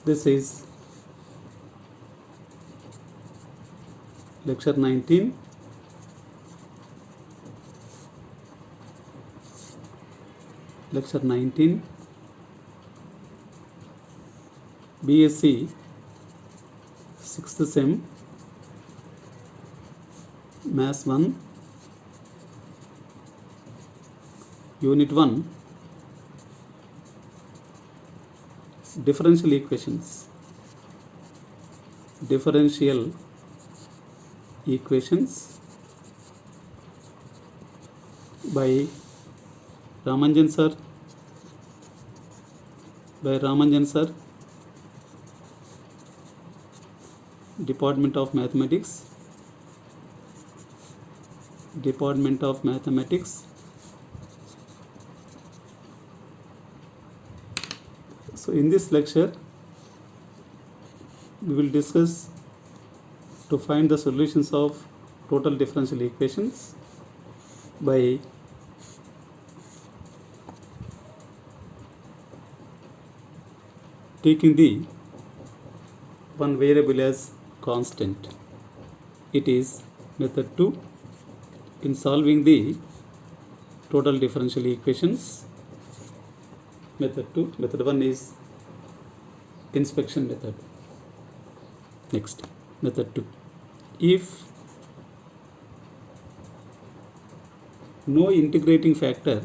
This is lecture 19. Lecture 19, BSc 6th Sem, Maths 1, Unit 1, Differential Equations. Differential Equations by Ramanjan sir. Department of Mathematics. So in this lecture we will discuss to find the solutions of total differential equations by taking the one variable as constant. It is method 2 in solving the total differential equations. Method 2. Method 1 is inspection method. Next, method 2. If no integrating factor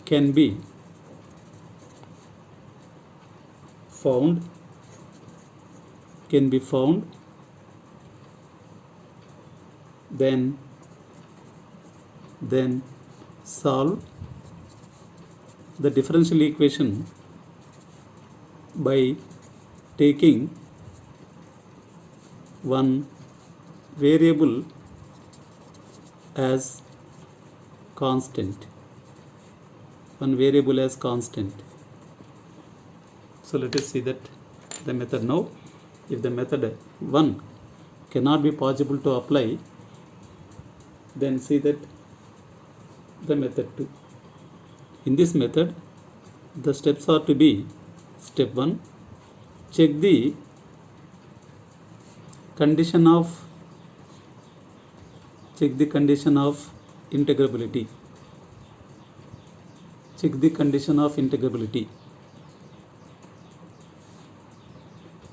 can be found, then solve the differential equation by taking one variable as constant. So let us see that the method now. If the method 1 cannot be possible to apply, then see that the method 2. In this method, the steps are to be: step 1, check the condition of integrability.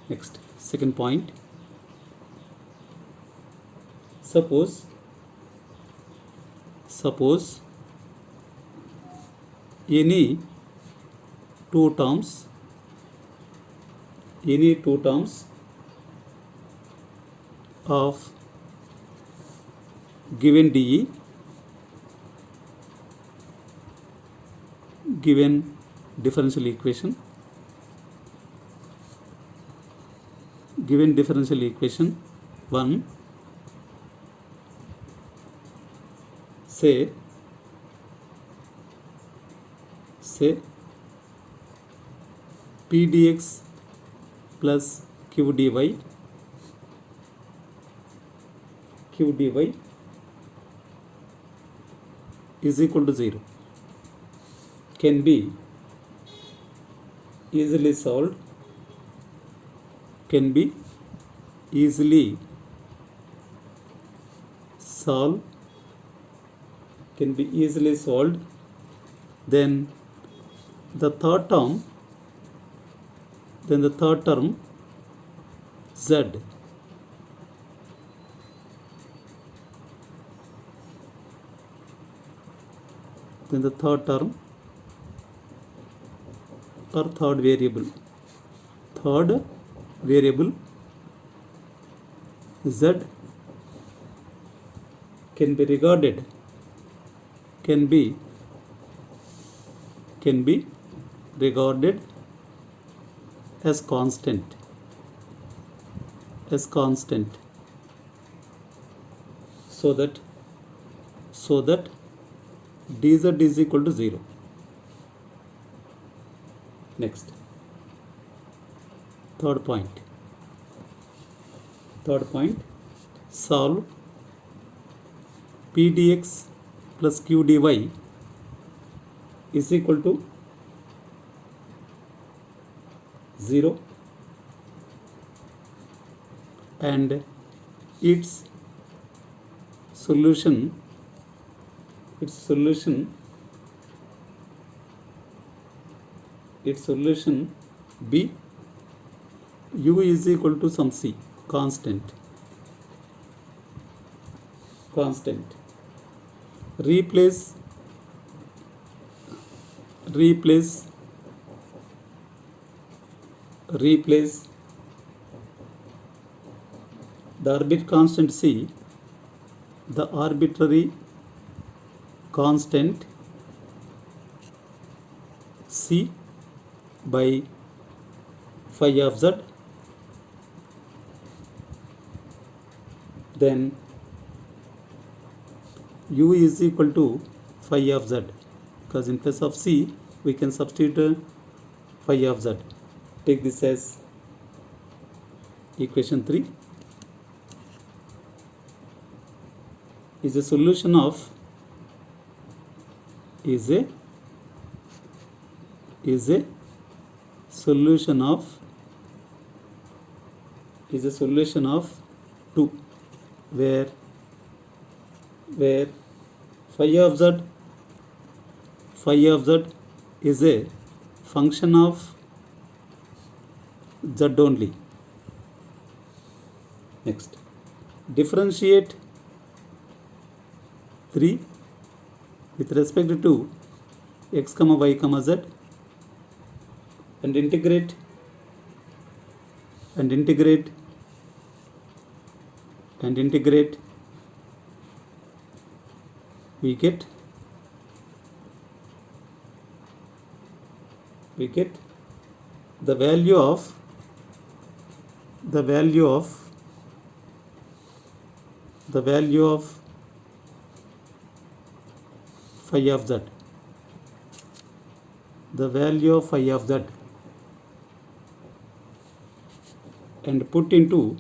Next, second point, suppose any two terms of given dE, given differential equation 1, say p dx plus q dy is equal to 0, can be easily solved, then the third term z or third variable z can be regarded as constant, so that dz is equal to 0. Next, third point, solve P dx plus Q dy is equal to 0, and its solution B, U is equal to some C, constant. Replace the arbitrary constant C, the arbitrary constant C by phi of z, then U is equal to phi of z, because in place of C we can substitute phi of z. Take this as equation 3 is a solution of solution of 2, where phi of z is a function of z only. Next, differentiate 3 with respect to x, y, z, and integrate we get the value of phi of z, and put into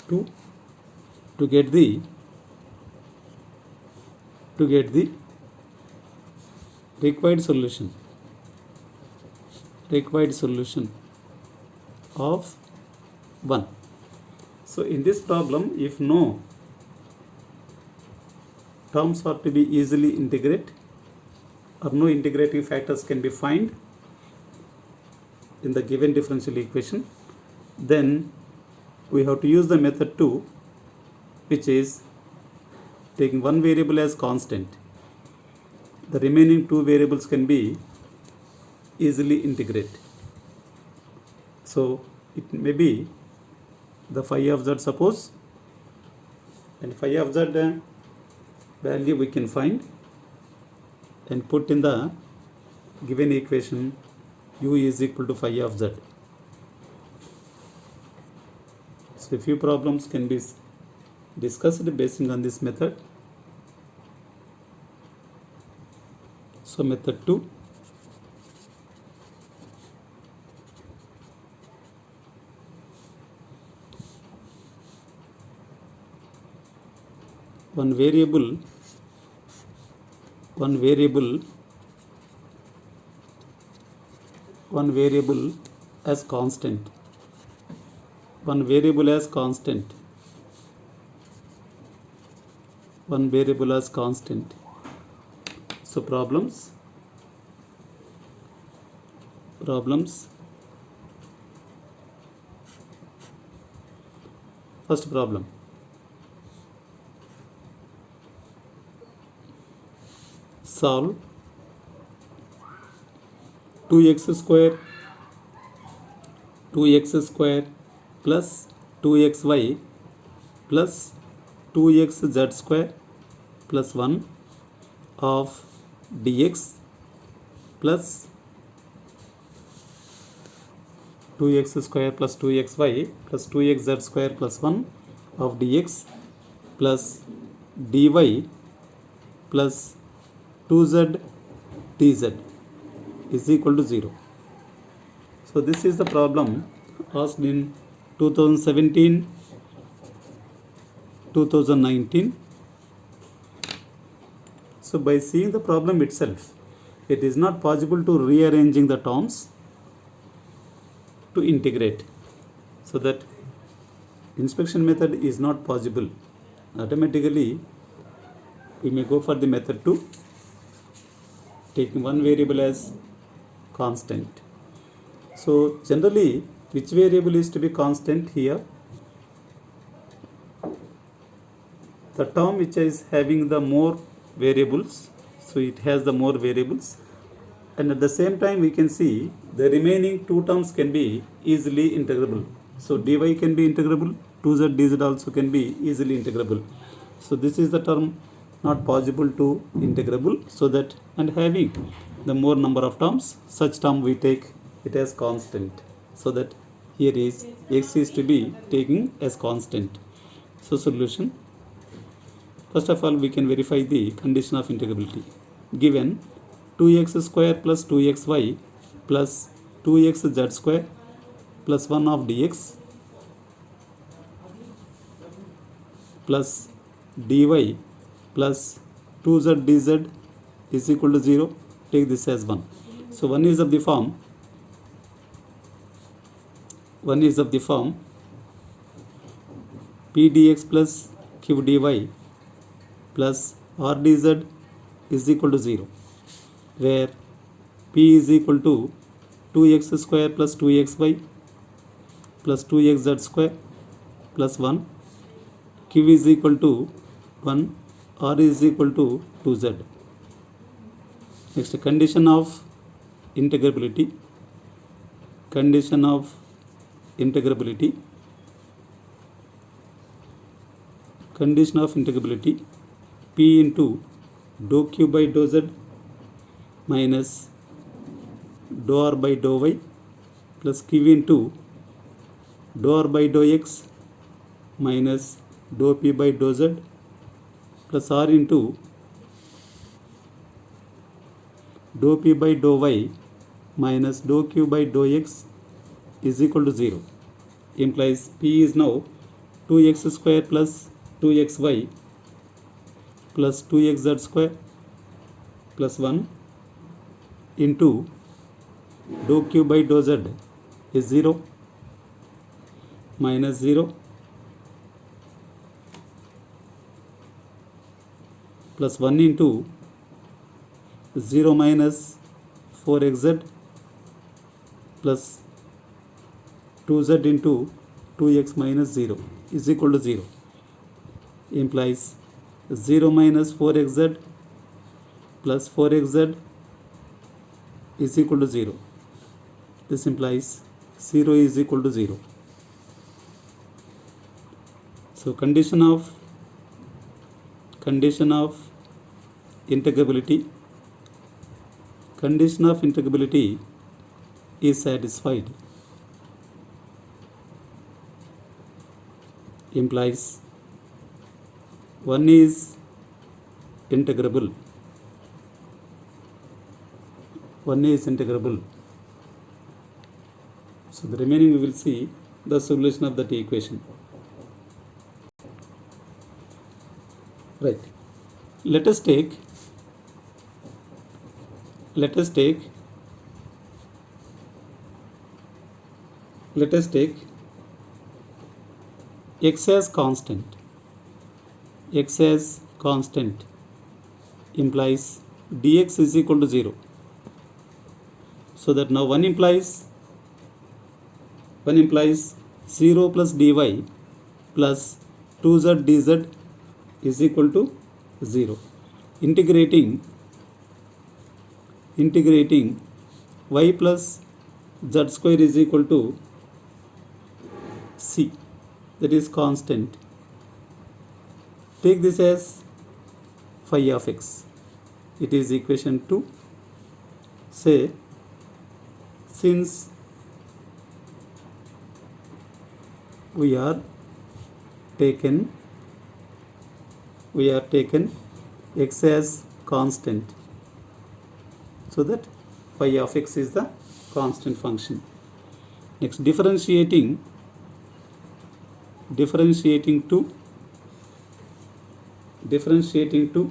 2 to get the required solution of 1. So in this problem, if no terms are to be easily integrate, or no integrating factors can be found in the given differential equation, then we have to use the method 2, which is taking one variable as constant. The remaining two variables can be easily integrate. So it may be the phi of z, suppose, and phi of z value we can find and put in the given equation. U is equal to phi of z. So a few problems can be discussed based on this method. So method 2, one variable as constant. So problems. First problem. Solve 2x square plus 2xy plus 2xz square plus 1 of dx plus 2x square plus 2xy plus 2xz square plus 1 of dx plus dy plus 2z dz is equal to 0. So this is the problem asked in 2017 2019. So by seeing the problem itself, it is not possible to rearranging the terms to integrate. So that inspection method is not possible. Automatically, we may go for the method 2, taking one variable as constant. So generally, which variable is to be constant here? The term which is having the more variables, so it has the more variables, and at the same time we can see the remaining two terms can be easily integrable. So dy can be integrable, 2z dz also can be easily integrable. So this is the term not possible to integrable. So that, and having the more number of terms, such term we take it as constant. So that here is x is to be taken as constant. So solution. First of all, we can verify the condition of integrability. Given 2x square plus 2xy plus 2xz square plus 1 of dx plus dy plus 2z dz is equal to 0. Take this as 1. So 1 is of the form p dx plus q dy plus r dz is equal to 0, where p is equal to 2x square plus 2xy plus 2xz square plus 1, q is equal to 1, r is equal to 2z. Next, condition of integrability. Condition of integrability. Condition of integrability. P into dou q by dou z minus dou r by dou y plus q into dou r by dou x minus dou p by dou z plus r into dou p by dou y minus dou q by dou x is equal to 0. Implies p is now 2x square plus 2xy plus 2xz square plus 1 into dou q by dou z is 0 minus 0 plus 1 into 0 minus 4xz plus 2z into 2x minus 0 is equal to 0. Implies 0 minus 4xz plus 4xz is equal to 0. This implies 0 is equal to 0. So condition of integrability. Condition of integrability is satisfied. Implies 1 is integrable. 1 is integrable. So the remaining we will see the solution of that equation. Right. Let us take x as constant. X as constant implies dx is equal to 0. So that now 1 implies 0 plus dy plus 2z dz is equal to 0. Integrating y plus z square is equal to c, that is constant. Take this as phi of x. It is equation 2. Say, since we are taken x as constant, so that phi of x is the constant function. Next, differentiating to differentiate into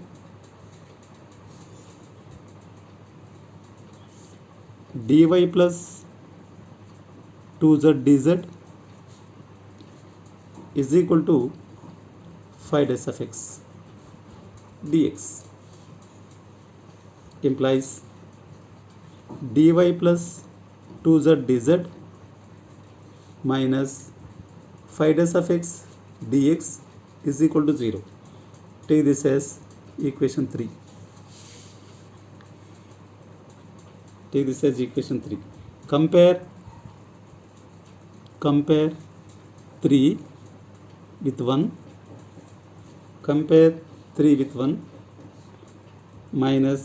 dy plus 2z dz is equal to phi dash of x dx implies dy plus 2z dz minus phi dash of x dx is equal to 0. Take this as equation 3. Take this as equation 3. Compare 3 with 1. Compare 3 with 1 minus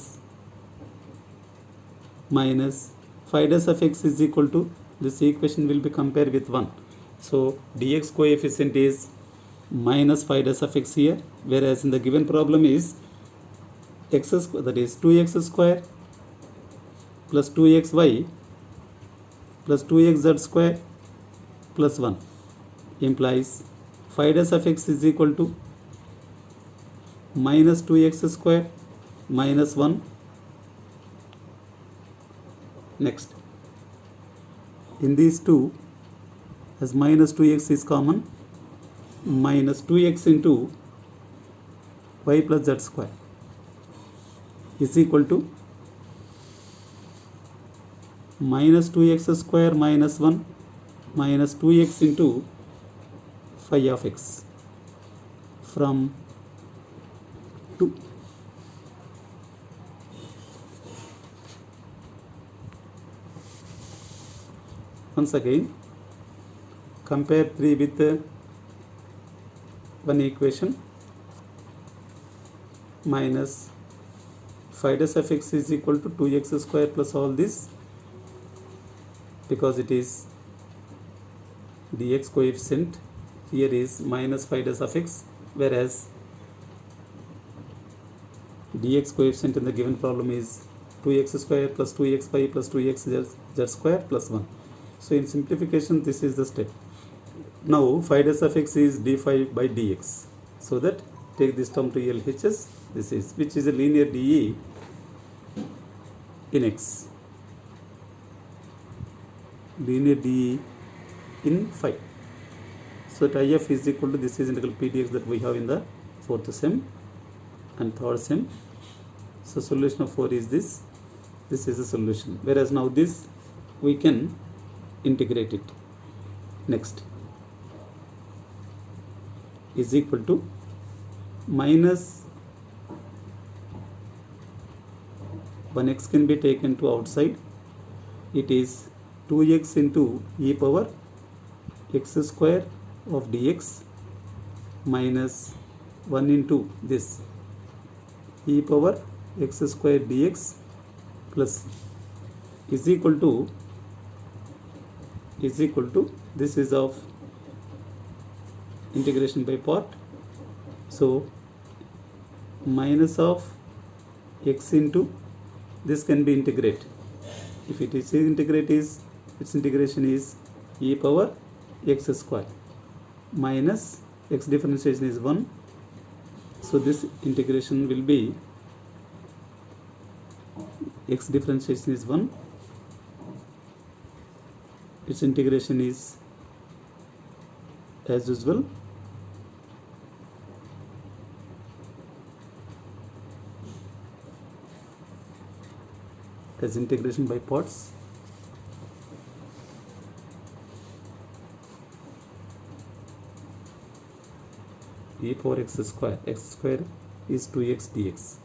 phi dash of x is equal to, this equation will be compared with 1. So dx coefficient is minus phi dash of x here, whereas in the given problem is x square, that is 2x square plus 2xy plus 2xz square plus 1 implies phi dash of x is equal to minus 2x square minus 1. Next, in these two, as minus 2x is common, minus 2x into y plus z square is equal to minus 2x square minus 1 minus 2x into phi of x from 2. Once again, compare 3 with one equation minus phi dash of x is equal to 2x square plus all this, because it is dx coefficient here is minus phi dash of x, whereas dx coefficient in the given problem is 2x square plus 2xy plus 2xz square plus 1. So in simplification, this is the step. Now phi dash of x is d phi by dx, so that take this term to LHS, this is, which is a linear dE in x, linear dE in phi. So that IF is equal to, this is integral PdX that we have in the 4th sem and 3rd sem. So solution of 4 is this is the solution, whereas now this we can integrate it. Next is equal to minus 1x can be taken to outside, it is 2x into e power x square of dx minus 1 into this e power x square dx plus is equal to this is of integration by part. So minus of x into this can be integrate. If it is integrate, is its integration is e power x square minus x differentiation is 1. So this integration will be x differentiation is 1, its integration is as usual as integration by parts. E power x square is 2x dx.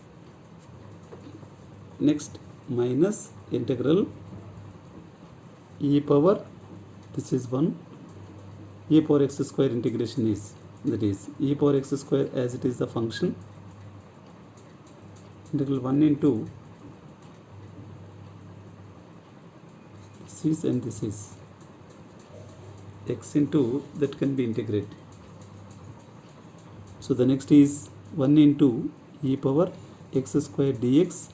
Next, minus integral e power, this is 1, e power x square integration is, that is e power x square as it is the function, integral 1 into this is and this is x into that can be integrated. So the next is 1 into e power x square dx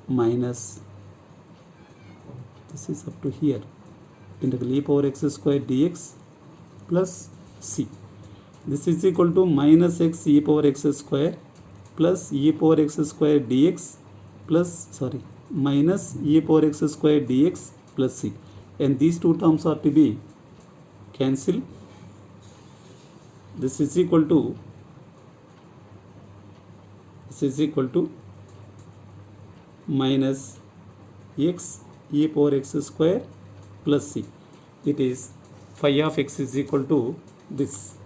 minus, this is up to here, integral e power x square dx plus c. This is equal to minus x e power x square plus e power x square dx plus minus e power x square dx plus c, and these two terms are to be cancelled. This is equal to minus x e power x square plus c. It is phi of x is equal to this,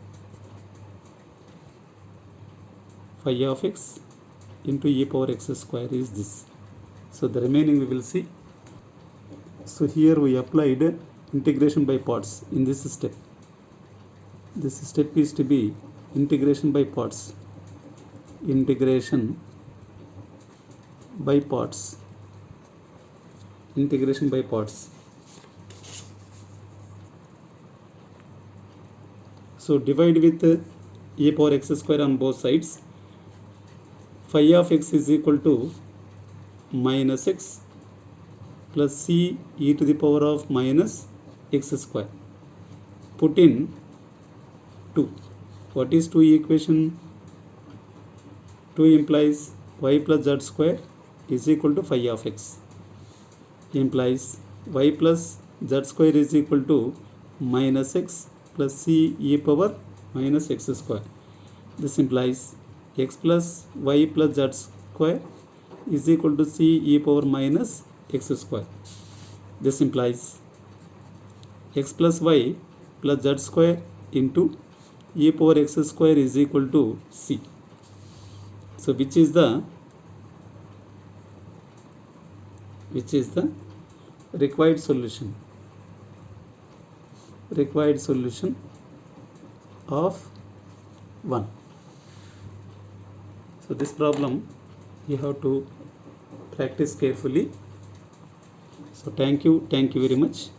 phi of x into e power x square is this. So the remaining we will see. So here we applied integration by parts in this step. This step is to be integration by parts. Integration by parts. Integration by parts. So divide with e power x square on both sides. Phi of x is equal to minus x plus c e to the power of minus x square. Put in 2. What is 2 equation? 2 implies y plus z square is equal to phi of x. Implies y plus z square is equal to minus x plus c e power minus x square. This implies x plus y plus z square is equal to c e power minus x square. This implies x plus y plus z square into e power x square is equal to c. So which is the required solution? Required solution of 1. So this problem you have to practice carefully. So thank you very much.